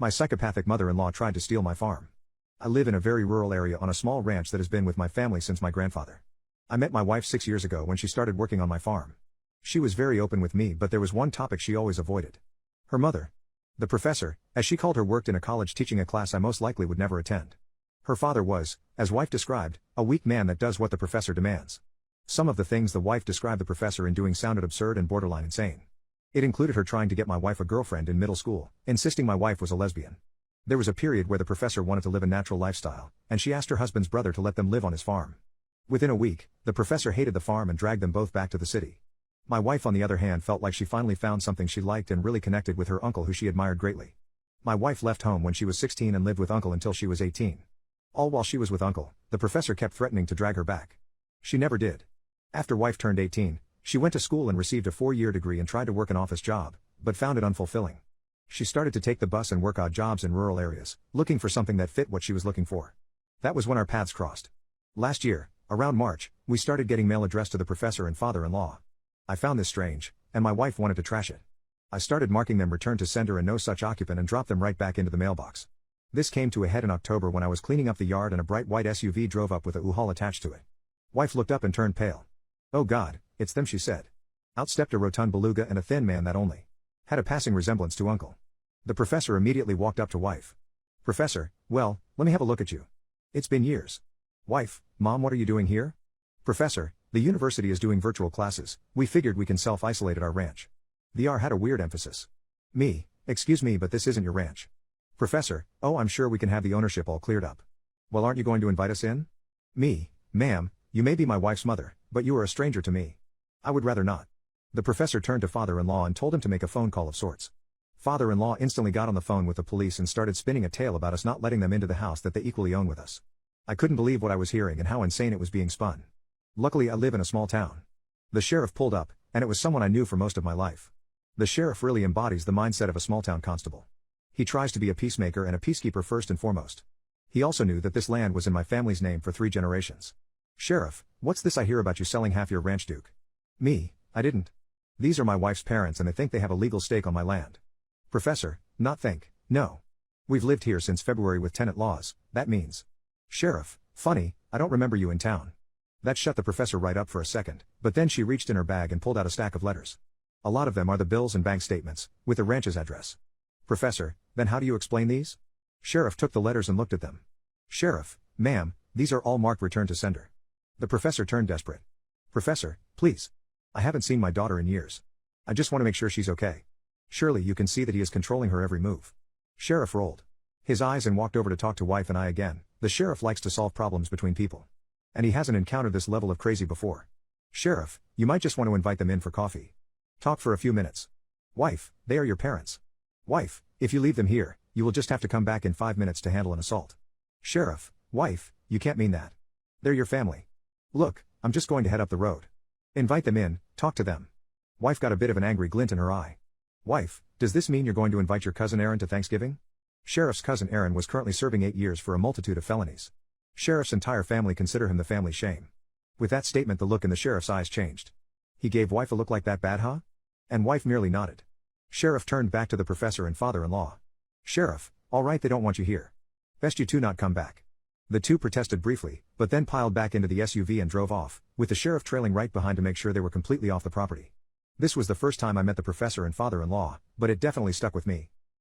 My psychopathic mother-in-law tried to steal my farm. I live in a very rural area on a small ranch that has been with my family since my grandfather. I met my wife 6 years ago when she started working on my farm. She was very open with me, but there was one topic she always avoided. Her mother. The professor, as she called her, worked in a college teaching a class I most likely would never attend. Her father was, as wife described, a weak man that does what the professor demands. Some of the things the wife described the professor in doing sounded absurd and borderline insane. It included her trying to get my wife a girlfriend in middle school, insisting my wife was a lesbian. There was a period where the professor wanted to live a natural lifestyle, and she asked her husband's brother to let them live on his farm. Within a week, the professor hated the farm and dragged them both back to the city. My wife, on the other hand, felt like she finally found something she liked and really connected with her uncle, who she admired greatly. My wife left home when she was 16 and lived with uncle until she was 18. All while she was with uncle, the professor kept threatening to drag her back. She never did. After wife turned 18, she went to school and received a 4-year degree and tried to work an office job, but found it unfulfilling. She started to take the bus and work odd jobs in rural areas, looking for something that fit what she was looking for. That was when our paths crossed. Last year, around March, we started getting mail addressed to the professor and father-in-law. I found this strange, and my wife wanted to trash it. I started marking them return to sender and no such occupant and dropped them right back into the mailbox. This came to a head in October when I was cleaning up the yard and a bright white SUV drove up with a U-Haul attached to it. Wife looked up and turned pale. "Oh God, it's them," she said. Out stepped a rotund beluga and a thin man that only had a passing resemblance to uncle. The professor immediately walked up to wife. "Professor, well, let me have a look at you. It's been years." Wife: "Mom, what are you doing here?" Professor: "The university is doing virtual classes. We figured we can self-isolate at our ranch." The R had a weird emphasis. Me: "Excuse me, but this isn't your ranch." Professor: "Oh, I'm sure we can have the ownership all cleared up." "Well, aren't you going to invite us in?" Me: "Ma'am, you may be my wife's mother, but you are a stranger to me. I would rather not." The professor turned to father-in-law and told him to make a phone call of sorts. Father-in-law instantly got on the phone with the police and started spinning a tale about us not letting them into the house that they equally own with us. I couldn't believe what I was hearing and how insane it was being spun. Luckily, I live in a small town. The sheriff pulled up, and it was someone I knew for most of my life. The sheriff really embodies the mindset of a small-town constable. He tries to be a peacemaker and a peacekeeper first and foremost. He also knew that this land was in my family's name for 3 generations. "Sheriff, what's this I hear about you selling half your ranch, Duke?" Me: "I didn't. These are my wife's parents and they think they have a legal stake on my land." Professor: "Not think, no. We've lived here since February with tenant laws, that means." Sheriff: "Funny, I don't remember you in town." That shut the professor right up for a second, but then she reached in her bag and pulled out a stack of letters. A lot of them are the bills and bank statements, with the ranch's address. Professor: "Then how do you explain these?" Sheriff took the letters and looked at them. Sheriff: "Ma'am, these are all marked return to sender." The professor turned desperate. Professor: "Please. I haven't seen my daughter in years. I just want to make sure she's okay. Surely you can see that he is controlling her every move." Sheriff rolled his eyes and walked over to talk to wife and I again. The sheriff likes to solve problems between people. And he hasn't encountered this level of crazy before. Sheriff: "You might just want to invite them in for coffee. Talk for a few minutes." Wife: "They are your parents." Wife: "If you leave them here, you will just have to come back in 5 minutes to handle an assault." Sheriff: "Wife, you can't mean that. They're your family. Look, I'm just going to head up the road. Invite them in, talk to them." Wife got a bit of an angry glint in her eye. Wife: "Does this mean you're going to invite your cousin Aaron to Thanksgiving?" Sheriff's cousin Aaron was currently serving 8 years for a multitude of felonies. Sheriff's entire family consider him the family shame. With that statement, the look in the sheriff's eyes changed. He gave wife a look like that bad, huh? And wife merely nodded. Sheriff turned back to the professor and father-in-law. Sheriff: "All right, they don't want you here. Best you two not come back." The two protested briefly, but then piled back into the SUV and drove off, with the sheriff trailing right behind to make sure they were completely off the property. This was the first time I met the professor and father-in-law, but it definitely stuck with me.